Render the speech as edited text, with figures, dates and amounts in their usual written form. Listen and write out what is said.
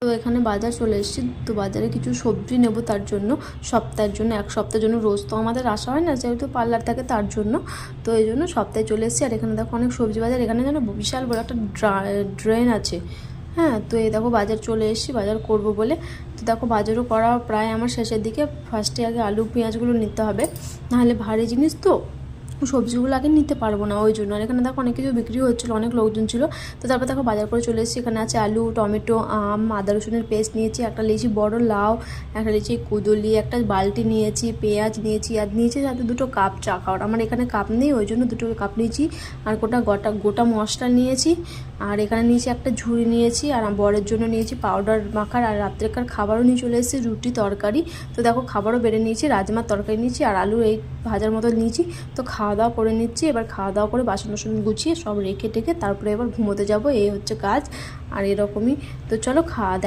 তো এখানে বাজার চলে এসেছি। তো বাজারে কিছু সবজি নেব, তার জন্য সপ্তাহের জন্য, এক সপ্তাহের জন্য। রোজ তো আমাদের আসা হয় না, যেহেতু পার্লার থাকে তার জন্য। তো এই জন্য সপ্তাহে চলে এসেছি। আর এখানে দেখো অনেক সবজি বাজার। এখানে যেন বিশাল বড় একটা ড্রেন আছে। হ্যাঁ, তো এই দেখো বাজার চলে এসেছি বাজার করব বলে। তো দেখো বাজারও করা প্রায় আমার শেষের দিকে। ফার্স্টে আগে আলু পেঁয়াজগুলো নিতে হবে, নাহলে ভারী জিনিস তো সবজিগুলো আগে নিতে পারবো না, ওই জন্য। আর এখানে দেখো অনেক কিছু বিক্রি হচ্ছিলো, অনেক লোকজন ছিল। তো তারপর দেখো বাজার করে চলে এসেছি। এখানে আছে আলু, টমেটো, আম, আদা রসুনের পেস্ট নিয়েছি, একটা নিয়েছি বড় লাউ, একটা নিয়েছি কুদলি, একটা বালতি নিয়েছি, পেঁয়াজ নিয়েছি, আর নিয়েছি সাথে দুটো কাপ চা খাওয়ার। আমার এখানে কাপ নেই, ওই জন্য দুটো কাপ নিয়েছি। আর গোটা গোটা গোটা মশলা নিয়েছি। আর এখানে নিয়েছি একটা ঝুড়ি নিয়েছি। আর বরের জন্য নিয়েছি পাউডার মাখার। আর রাত্রেকার খাবারও নিয়ে চলে এসেছি, রুটি তরকারি। তো দেখো খাবারও বেড়ে নিয়েছি, রাজমার তরকারি নিয়েছি, আর আলু এই ভাজার মতো নিয়েছি। তো খাওয়া দাওয়া করে নিচ্ছি। এবার খাওয়া দাওয়া করে বাসন টাসন গুছিয়ে সব রেখে টেখে তারপরে এবার ঘুমোতে যাব, এই হচ্ছে কাজ। আর এরকমই। তো চলো খাওয়া দাওয়া।